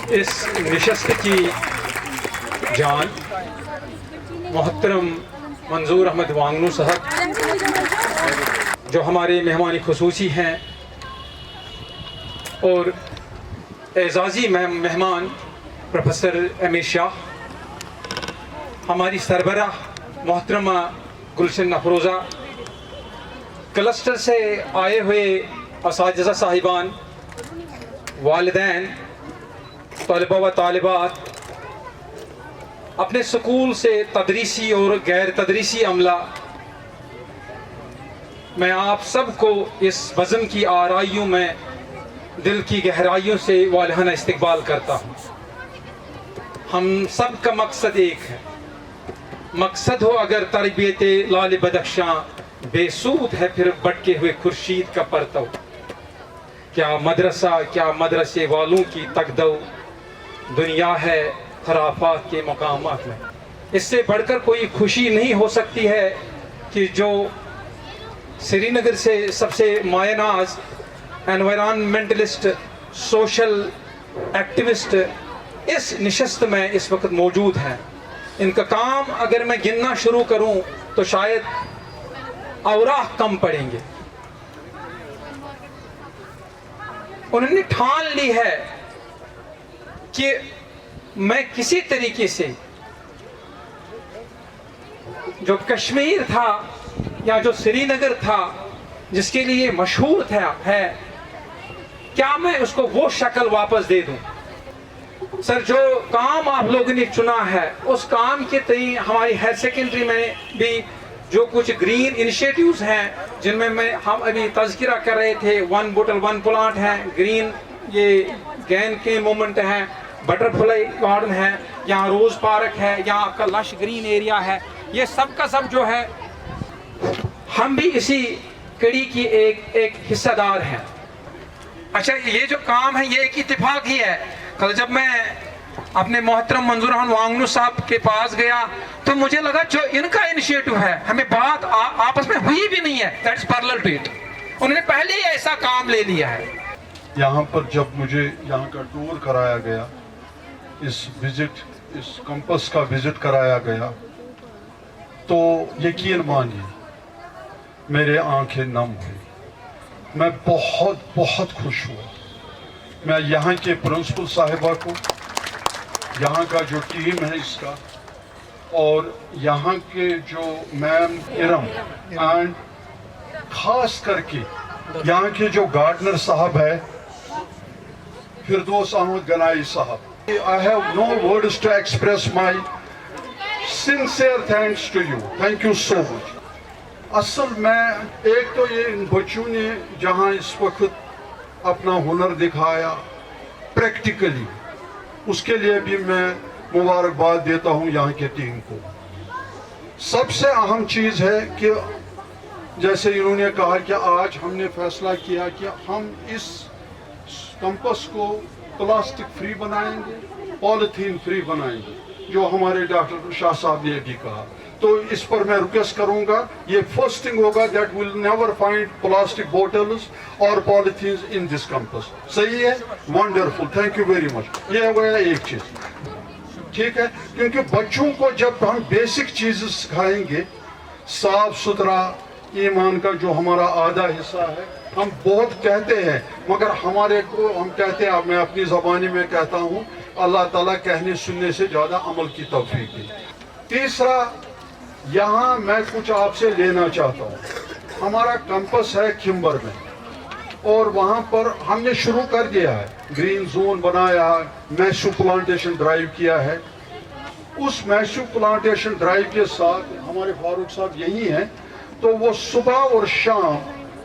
اس نشست کی جان محترم منظور احمد وانگنو صاحب جو ہمارے مہمان خصوصی ہیں، اور اعزازی مہمان پروفیسر امیر شاہ، ہماری سربراہ محترمہ گلشن افروزہ، کلسٹر سے آئے ہوئے اساتذہ صاحبان، والدین، طلبہ و طالبات، اپنے سکول سے تدریسی اور غیر تدریسی عملہ، میں آپ سب کو اس بزم کی آرائیوں میں دل کی گہرائیوں سے والہانہ استقبال کرتا ہوں۔ ہم سب کا مقصد ایک ہے، مقصد ہو اگر تربیت لال بدخشاں، بے سود ہے پھر بٹکے ہوئے خورشید کا پرتو، کیا مدرسہ کیا مدرسے والوں کی تکدو، دنیا ہے خرافات کے مقامات میں۔ اس سے بڑھ کر کوئی خوشی نہیں ہو سکتی ہے کہ جو سری نگر سے سب سے مایہ ناز انوائرمنٹلسٹ، سوشل ایکٹیوسٹ اس نشست میں اس وقت موجود ہیں۔ ان کا کام اگر میں گننا شروع کروں تو شاید اوراق کم پڑیں گے۔ انہوں نے ٹھان لی ہے کہ میں کسی طریقے سے جو کشمیر تھا یا جو سری نگر تھا جس کے لیے مشہور تھا ہے، کیا میں اس کو وہ شکل واپس دے دوں؟ سر، جو کام آپ لوگوں نے چنا ہے اس کام کے تئیں ہماری ہائر سیکنڈری میں بھی جو کچھ گرین انیشیٹیوز ہیں جن میں ہم ابھی تذکرہ کر رہے تھے، 1 بوٹل 1 پلانٹ ہے، گرین یہ گین کے مومنٹ ہے، بٹر فلائی گارڈن ہے، یہاں روز پارک ہے، یہاں آپ کا لش گرین ایریا ہے، یہ سب کا سب جو ہے ہم بھی اسی کڑی کی ایک حصہ دار ہیں۔ اچھا، یہ جو کام ہے یہ ایک اتفاق ہی ہے۔ کل جب میں اپنے محترم منظور احمد وانگنو صاحب کے پاس گیا تو مجھے لگا جو ان کا انیشیٹو ہے، ہمیں بات آپس میں ہوئی بھی نہیں ہے، دیٹس پیرلل ٹو اٹ، انہوں نے پہلے ہی ایسا کام لے لیا ہے۔ یہاں پر جب مجھے یہاں کا ٹور کرایا گیا، اس کمپس کا وزٹ کرایا گیا، تو یقین مانیے میرے آنکھیں نم ہوئی، میں بہت بہت خوش ہوا۔ میں یہاں کے پرنسپل صاحبہ کو، یہاں کا جو ٹیم ہے اس کا، اور یہاں کے جو میم ارم، اینڈ خاص کر کے یہاں کے جو گارڈنر صاحب ہے فردوس احمد گنائی صاحب، I have no words to express my sincere thanks to you. Thank you so much. اصل میں ایک تو یہ ان بچوں نے جہاں اس وقت اپنا ہنر دکھایا پریکٹیکلی، اس کے لیے بھی میں مبارکباد دیتا ہوں یہاں کے ٹیم کو۔ سب سے اہم چیز ہے کہ جیسے انہوں نے کہا کہ آج ہم نے فیصلہ کیا کہ ہم اس کمپس کو پلاسٹک فری بنائیں گے، پالیتھین فری بنائیں گے، جو ہمارے ڈاکٹر شاہ صاحب نے بھی کہا۔ تو اس پر میں ریکویسٹ کروں گا، یہ فرسٹ تھنگ ہوگا that will never find plastic bottles اور پالیتھینز ان دس کمپس۔ صحیح ہے؟ Wonderful, thank you very much. یہ ہو گیا ایک چیز، ٹھیک ہے، کیونکہ بچوں کو جب ہم بیسک چیزیں سکھائیں گے، صاف ستھرا ایمان کا جو ہمارا آدھا حصہ ہے، ہم بہت کہتے ہیں مگر ہمارے کو ہم کہتے ہیں، میں اپنی زبانی میں کہتا ہوں، اللہ تعالیٰ کہنے سننے سے زیادہ عمل کی توفیق دی۔ تیسرا، یہاں میں کچھ آپ سے لینا چاہتا ہوں۔ ہمارا کمپس ہے کھمبر میں، اور وہاں پر ہم نے شروع کر دیا ہے، گرین زون بنایا، میشو پلانٹیشن ڈرائیو کیا ہے۔ اس میشو پلانٹیشن ڈرائیو کے ساتھ ہمارے فاروق صاحب یہی ہیں، تو وہ صبح اور شام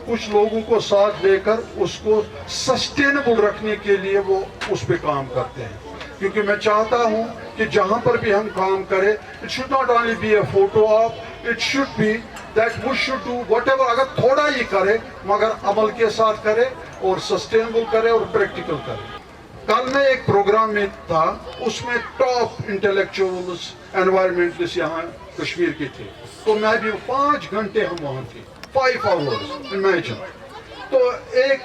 کچھ لوگوں کو ساتھ لے کر اس کو سسٹینیبل رکھنے کے لیے وہ اس پہ کام کرتے ہیں، کیونکہ میں چاہتا ہوں کہ جہاں پر بھی ہم کام کریں، it should not only be a photo op, it should be that we should do whatever، اگر تھوڑا ہی کرے مگر عمل کے ساتھ کرے اور سسٹینیبل کرے اور پریکٹیکل کرے۔ کل میں ایک پروگرام میں تھا، اس میں ٹاپ انٹلیکچوئلز انوائرمنٹلسٹ یہاں کشمیر کے تھے، تو میں بھی 5 گھنٹے ہم وہاں تھے، 5 hours امیجن۔ تو ایک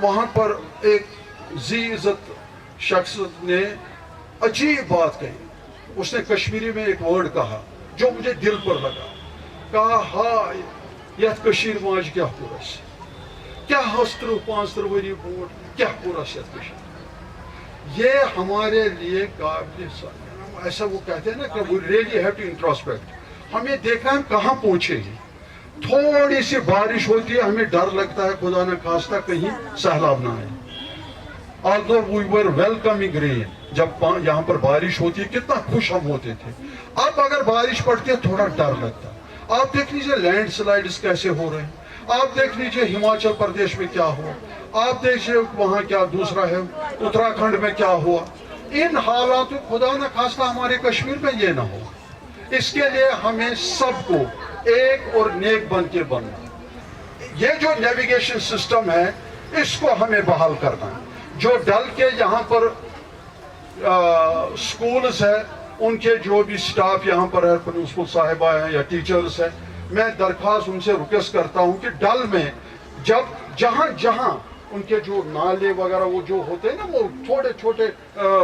وہاں پر ایک ذی عزت शख्स ने अजीब बात कही. उसने कश्मीरी में एक वर्ड कहा जो मुझे दिल पर लगा. कहा हाय यथ कशीर माज क्या पूरस, क्या 5 वरी बोट क्या पूरस यथ कशीर. ये हमारे लिए काबिल ऐसा वो कहते हैं ना कि वो रियली हैव टू इंट्रोस्पेक्ट. हमें देखा हम कहाँ पहुंचे हैं. थोड़ी सी बारिश होती है हमें डर लगता है खुदा न खास्ता कहीं सैलाब ना आए. Although we were welcoming rain, जब यहाँ पर बारिश होती है कितना खुश हम होते थे. अब अगर बारिश पड़ती है थोड़ा डर लगता है. आप देख लीजिए लैंडस्लाइड्स कैसे हो रहे हैं. आप देख लीजिए हिमाचल प्रदेश में क्या हुआ. आप देखिए वहाँ क्या दूसरा है उत्तराखंड में क्या हुआ. इन हालातों खुदा न खास्ता हमारे कश्मीर में ये ना हो. इसके लिए हमें सबको एक और नेक बन के बनना. ये जो नेविगेशन सिस्टम है इसको हमें बहाल करना है. जो डल के यहाँ पर स्कूल्स है उनके जो भी स्टाफ यहाँ पर है प्रिंसिपल साहिबा हैं या टीचर्स हैं, मैं दरख्वास्त उनसे रिक्वेस्ट करता हूँ कि डल में जब जहाँ जहाँ उनके जो नाले वगैरह वो जो होते हैं ना वो छोटे छोटे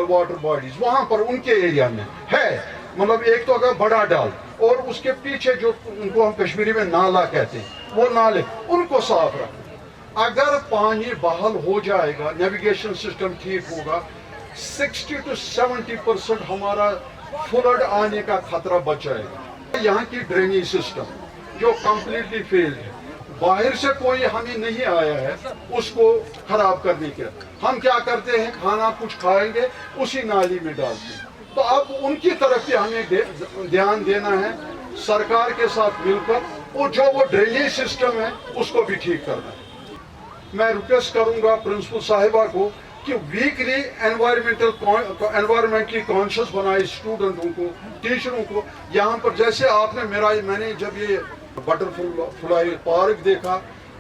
वाटर बॉडीज वहाँ पर उनके एरिया में है. मतलब एक तो अगर बड़ा डल और उसके पीछे जो उनको हम कश्मीरी में नाला कहते हैं वो नाले उनको साफ रखें. अगर पानी बहाल हो जाएगा नेविगेशन सिस्टम ठीक होगा 60 to 70% हमारा फ्लड आने का खतरा बच जाएगा. यहाँ की ड्रेनेज सिस्टम जो कम्प्लीटली फेल्ड है. बाहर से कोई हमें नहीं आया है उसको खराब करने के. हम क्या करते हैं खाना कुछ खाएंगे उसी नाली में डालते हैं. तो अब उनकी तरफ भी हमें ध्यान देना है सरकार के साथ मिलकर. और जो वो ड्रेनेज सिस्टम है उसको भी ठीक करना है. मैं रिक्वेस्ट करूंगा प्रिंसिपल साहिबा को कि वीकली एनवायरमेंटली कॉन्शियस बनाए स्टूडेंटों को टीचरों को. यहाँ पर जैसे मैंने जब ये बटरफ्लाई पार्क देखा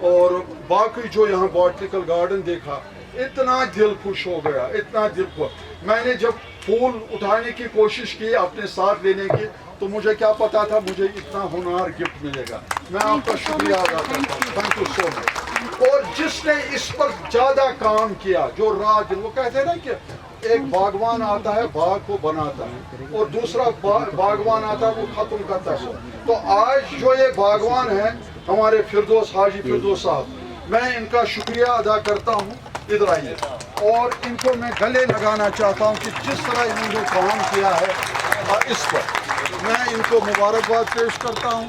और बाकी जो यहाँ बॉटनिकल गार्डन देखा इतना दिल खुश हो गया. इतना दिल खुश. मैंने जब फूल उठाने की कोशिश की अपने साथ लेने की तो मुझे क्या पता था मुझे इतना हुनर गिफ्ट मिलेगा. मैं आपका शुक्रिया अदा करता हूँ. Thank you so much. और जिसने इस पर ज्यादा काम किया जो राज वो कहते हैं ना कि एक बागवान आता है बाग को बनाता है और दूसरा बागवान आता है वो खत्म करता है. तो आज जो ये बागवान है हमारे हाजी फिरदौस साहब, मैं इनका शुक्रिया अदा करता हूँ. इधर आइए. और इनको मैं गले लगाना चाहता हूँ कि जिस तरह इन्होंने काम किया है इस पर मैं इनको मुबारकबाद पेश करता हूँ.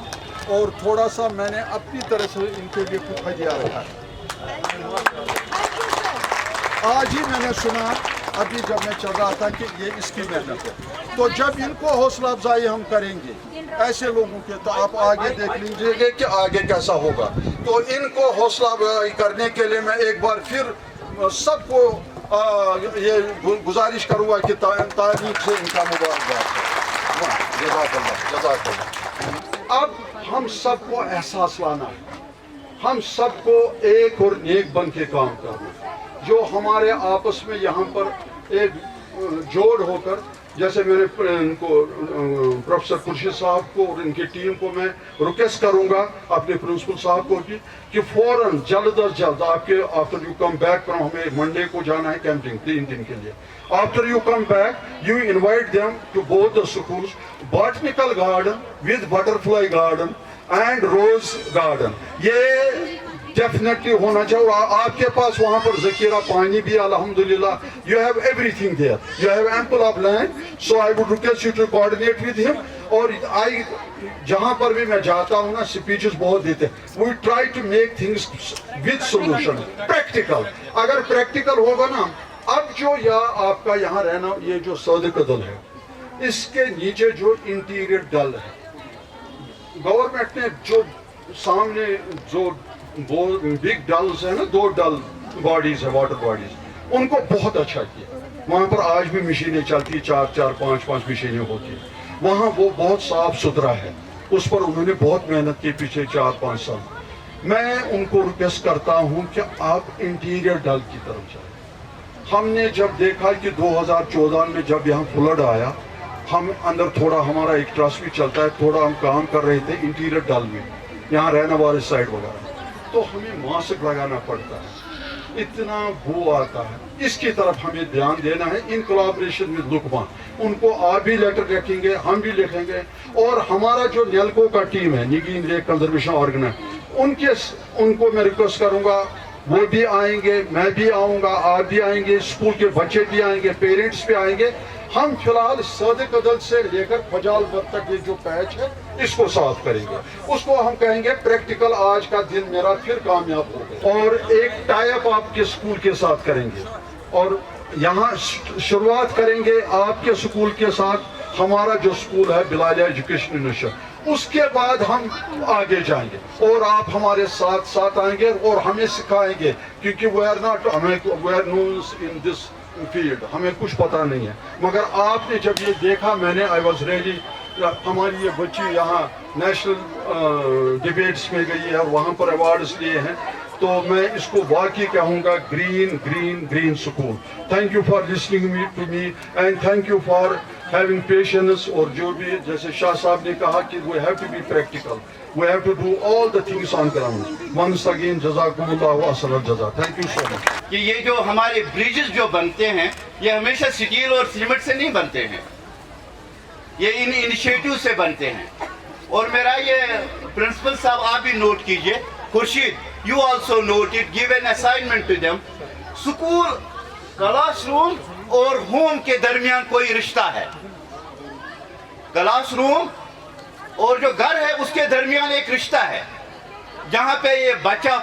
और थोड़ा सा मैंने अपनी तरह से इनके लिए कुछ हदिया रखा है. आज ही मैंने सुना अभी जब मैं चल रहा था कि ये इसकी मेहनत है. तो जब इनको हौसला अफजाई हम करेंगे ऐसे लोगों के तो आप आगे देख लीजिएगा कि आगे कैसा होगा. तो इनको हौसला अफजाई करने के लिए मैं एक बार फिर सबको ये गुजारिश करूँगा कि तारीख से इनका मुबारकबाद. अब हम सबको एहसास लाना है. हम सबको एक और नेक बन के काम करना. जो हमारे आपस में यहाँ पर एक जोड़ होकर जैसे मेरे इनको प्रोफेसर खुर्शीद साहब को और इनकी टीम को मैं रिक्वेस्ट करूंगा अपने प्रिंसिपल साहब को कि फौरन जल्द अज जल्द आपके after you come back from हमें मंडे को जाना है कैंपिंग 3 दिन के लिए. After you come back you invite them to both the schools botanical garden with butterfly garden and rose garden. ये डेफिनेटली होना चाहिए. आपके पास वहाँ पर जखीरा पानी भी अल्हम्दुलिल्लाह you have everything there. You have ample of land. So I would request you to coordinate with him. और आई जहाँ पर भी मैं जाता हूँ ना स्पीचेस बहुत देते हैं. We try to make things with solution practical. अगर प्रैक्टिकल होगा ना अब जो आपका यहाँ रहना ये जो सदक दल है इसके नीचे जो इंटीरियर डल है गवर्नमेंट ने जो सामने जो बिग डल्स है ना 2 डल बॉडीज है वाटर बॉडीज उनको बहुत अच्छा किया. वहाँ पर आज भी मशीनें चलती 4-4 5-5 मशीनें होती है. वहाँ वो बहुत साफ सुथरा है. उस पर उन्होंने बहुत मेहनत की पिछले 4-5 साल. मैं उनको रिक्वेस्ट करता हूँ कि आप इंटीरियर डल की तरफ जाए. हमने जब देखा कि 2014 में जब यहाँ फ्लड आया हम अंदर थोड़ा हमारा एक ट्रस्ट भी चलता है थोड़ा हम काम कर रहे थे इंटीरियर डल में यहाँ रहने वाले साइड वगैरह. तो हमें मास्क लगाना पड़ता है. इतना बू आता है, इसकी तरफ हमें ध्यान देना है इन कोलैबोरेशन विद लुकमान। उनको आप भी लेटर लिखेंगे, हम भी लिखेंगे, और हमारा जो नेल्को का टीम है, निगीन लेक कंजर्वेशन ऑर्गेनाइजेशन, उनको मैं रिक्वेस्ट करूंगा वो भी आएंगे, मैं भी आऊंगा, आप भी आएंगे, स्कूल के बच्चे भी आएंगे, पेरेंट्स भी आएंगे। हम फिलहाल सदे कदल से लेकर फजाल बद तक ये जो पैच है इसको साफ करेंगे, उसको हम कहेंगे प्रैक्टिकल आज का दिन मेरा फिर कामयाब हो गया। और एक टाई अप आपके स्कूल के साथ करेंगे, और यहाँ शुरुआत करेंगे आपके स्कूल के साथ। हमारा जो स्कूल है बिलालिया एजुकेशन यूनिवर्सिटी, उसके बाद हम आगे जाएंगे और आप हमारे साथ साथ आएंगे और हमें सिखाएंगे, क्योंकि we are nones in this field, हमें कुछ पता नहीं है। मगर आपने जब ये देखा, मैंने आई वॉज रियली, हमारी ये बच्ची यहाँ नेशनल डिबेट्स में गई है और वहाँ पर अवार्ड्स लिए हैं, तो मैं इसको वाकई कहूँगा green green green school. Thank you for listening to me and thank you for having patience. और जो भी जैसे शाह साहब ने कहा कि we have to be practical, we have to do all the things on ground. Once again जज़ाकुमुल्लाहु अहसनल जज़ा। Thank you so much. कि ये जो हमारे ब्रिजेस जो बनते हैं ये हमेशा स्टील और सीमेंट से नहीं बनते हैं, ये इन इनिशिएटिव से बनते हैं। और मेरा ये प्रिंसिपल साहब आप भी नोट कीजिए, Khurshid you also note it, give an assignment to them. School, classroom और होम के दरमियान कोई रिश्ता है, क्लासरूम और जो घर है उसके दरमियान एक रिश्ता है, जहाँ पे ये बच्चा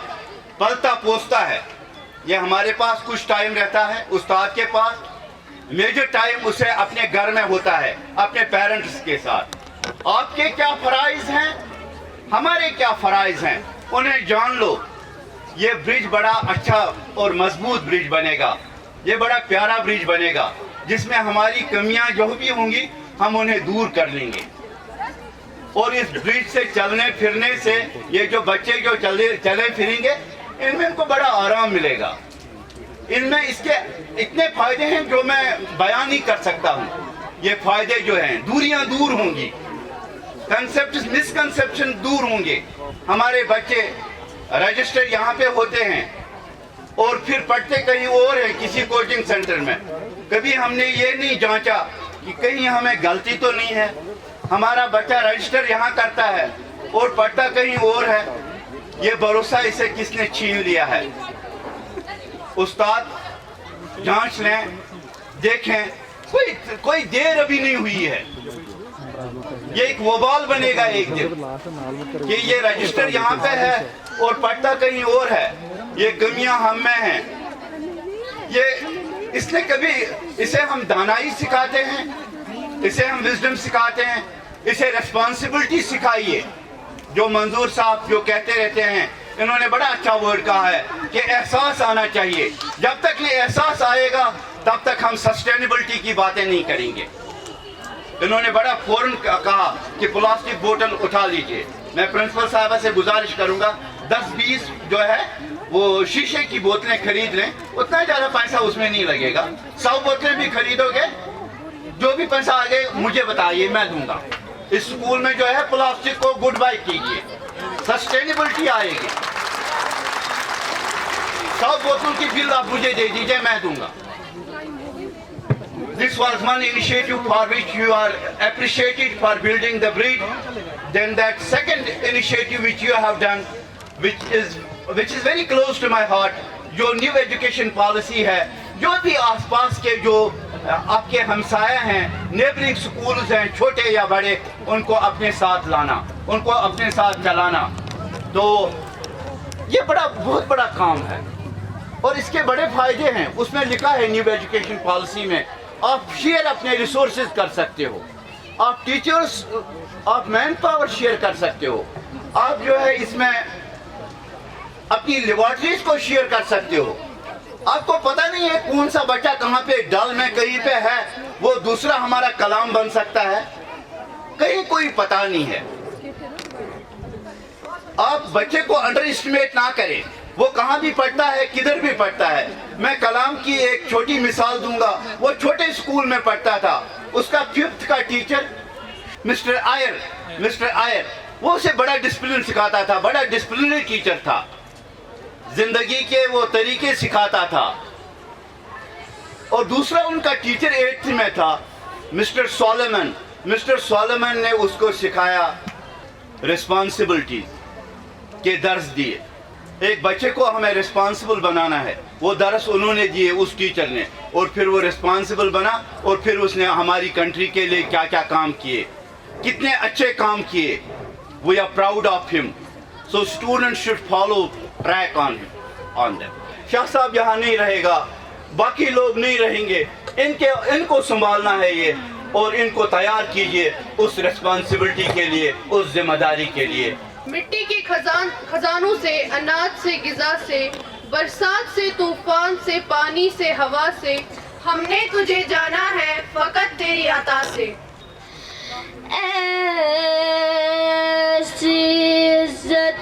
पलता पोसता है। ये हमारे पास कुछ टाइम रहता है, उस्ताद के पास मेजर टाइम उसे अपने घर में होता है, अपने पेरेंट्स के साथ। आपके क्या फराइज हैं, हमारे क्या फराइज हैं, उन्हें जान लो। ये ब्रिज बड़ा अच्छा और मजबूत ब्रिज बनेगा, ये बड़ा प्यारा ब्रिज बनेगा, जिसमें हमारी कमियां जो भी होंगी हम उन्हें दूर कर लेंगे। और इस ब्रिज से चलने फिरने से ये जो बच्चे जो चले फिरेंगे, इनमें इनको बड़ा आराम मिलेगा। इनमें इसके इतने फायदे हैं जो मैं बयान नहीं कर सकता हूँ। ये फायदे जो हैं, दूरियां दूर होंगी, कंसेप्ट मिसकंसेप्शन दूर होंगे। हमारे बच्चे रजिस्टर यहाँ पे होते हैं और फिर पढ़ते कहीं और है, किसी कोचिंग सेंटर में। कभी हमने ये नहीं जांचा कि कहीं हमें गलती तो नहीं है। हमारा बच्चा रजिस्टर यहाँ करता है और पढ़ता कहीं और है, ये भरोसा इसे किसने छीन लिया है। उस्ताद जांच लें, देखें, कोई देर अभी नहीं हुई है। ये एक वबाल बनेगा एक दिन कि ये रजिस्टर यहाँ पे है और पढ़ता कहीं और है, ये कमियां हम में हैं। ये इसने कभी, इसे हम दानाई सिखाते हैं, इसे हम विजडम सिखाते हैं, इसे रेस्पॉन्सिबिलिटी सिखाइए। जो मंजूर साहब जो कहते रहते हैं, इन्होंने बड़ा अच्छा वर्ड कहा है कि एहसास आना चाहिए। जब तक ये एहसास आएगा तब तक हम सस्टेनेबिलिटी की बातें नहीं करेंगे। इन्होंने बड़ा फौरन कहा कि प्लास्टिक बोतल उठा लीजिए। मैं प्रिंसिपल साहब से गुजारिश करूंगा 10-20 जो है वो शीशे की बोतलें खरीद लें, उतना ज्यादा पैसा उसमें नहीं लगेगा। 100 बोतलें भी खरीदोगे, जो भी पैसा आगे मुझे बताइए, मैं दूंगा। इस स्कूल में जो है प्लास्टिक को गुड बाय कीजिए, सस्टेनेबिलिटी आएगी। 100 बोतल की बिल आप मुझे दे दीजिए, मैं दूंगा। This was one initiative for which you are appreciated for building the bridge. Then that second initiative which you have done, which is very close to my heart, जो न्यू एजुकेशन पॉलिसी है, जो भी आसपास के जो आपके हमसाया हैं, neighbouring schools हैं, छोटे या बड़े, उनको अपने साथ लाना, उनको अपने साथ चलाना, तो ये बहुत बड़ा काम है और इसके बड़े फायदे हैं। उसमें लिखा है न्यू एजुकेशन पॉलिसी में, आप शेयर अपने रिसोर्सेज कर सकते हो, आप टीचर्स, आप मैन पावर शेयर कर सकते हो, आप जो है इसमें अपनी लेबोरेटरीज को शेयर कर सकते हो। आपको पता नहीं है कौन सा बच्चा कहाँ पे डल में कहीं पे है, वो दूसरा हमारा कलाम बन सकता है, कहीं कोई पता नहीं है। आप बच्चे को अंडर एस्टिमेट ना करें, वो कहाँ भी पढ़ता है, किधर भी पढ़ता है। मैं कलाम की एक छोटी मिसाल दूंगा। वो छोटे स्कूल में पढ़ता था, उसका 5th का टीचर मिस्टर आयर, वो उसे बड़ा डिसिप्लिन सिखाता था, बड़ा डिसिप्लिनरी टीचर था। जिंदगी के वो तरीके सिखाता था। और दूसरा उनका टीचर 8th में था, मिस्टर सोलोमन। मिस्टर सोलोमन ने उसको सिखाया रिस्पॉन्सिबिलिटी के दर्स दिए। एक बच्चे को हमें रिस्पॉन्सिबल बनाना है, वो दर्स उन्होंने दिए उस टीचर ने, और फिर वो रिस्पॉन्सिबल बना, और फिर उसने हमारी कंट्री के लिए क्या क्या काम किए, कितने अच्छे काम किए। We are proud of him, so students should follow track on them. Shah sahab यहाँ नहीं रहेगा, बाकी लोग नहीं रहेंगे, इनको संभालना है ये, और इनको तैयार कीजिए उस रिस्पॉन्सिबिलिटी के लिए, उस जिम्मेदारी के लिए। मिट्टी के खजानों से, अनाज से, गिजा से, बरसात से, तूफान से, पानी से, हवा से, हमने तुझे जाना है फकत तेरी अता से। ऐसी इज्जत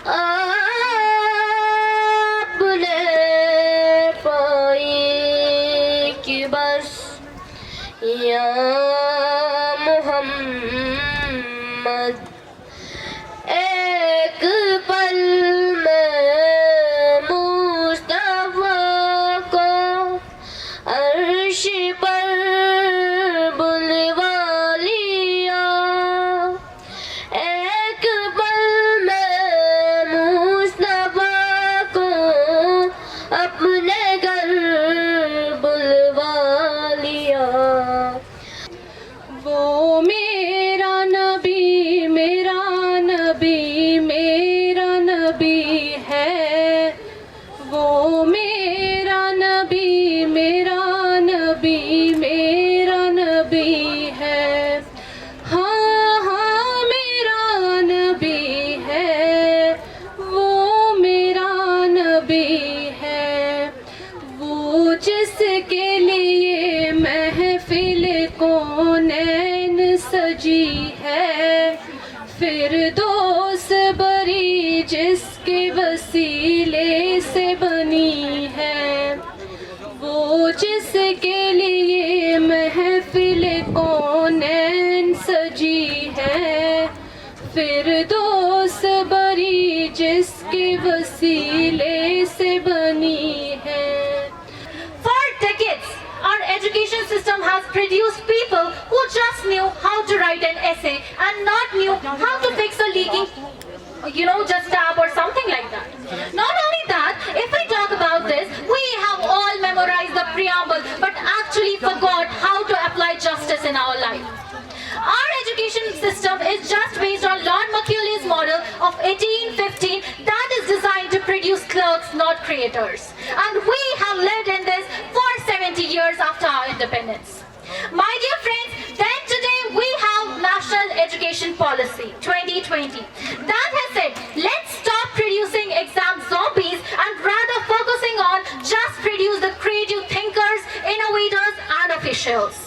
आपने पाई कि बस या मोहम्मद एक पल में मुस्तफा को अर्श पर बुलवा लिया। एक पल में मुस्तफा को अपने घर बुलवा लिया। वो मेरा नबी, मेरा नबी, मेरा नबी है। वो मेरा नबी, मेरा नबी, मेरा नबी है। हाँ हाँ मेरा नबी है, वो मेरा नबी है। वो जिसके लिए महफिल कौनैन सजी है, फिरदौस बरी जिसके वसीले से बनी है। वो जिसके लिए महफिल कौनैन सजी है, फिरदौस बरी जिसके वसीले से बनी है। For decades, our education system has produced people who just knew how to write an essay and not knew how to fix a leaking, just tap or something like that. Not only that, if we talk about this, we have all memorized the preamble but actually forgot how to apply justice in our life. Our education system is just based on Lord Macaulay's model of 1815 that is designed to produce clerks, not creators. And we have lived in this for 70 years after our independence. My dear friends, then today we have National Education Policy 2020 that has said, let's stop producing exam zombies and rather focusing on just produce the creative thinkers, innovators and officials.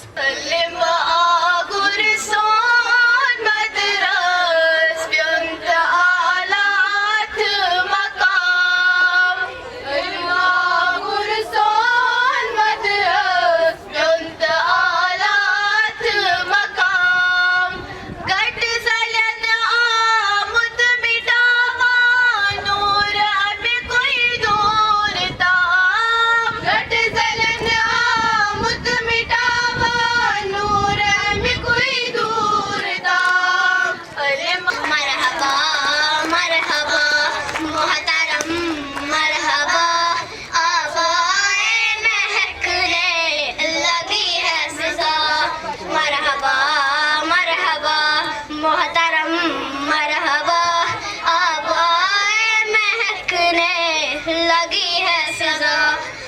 मोहतरम मरहबा, आबाए महकने लगी है सजा।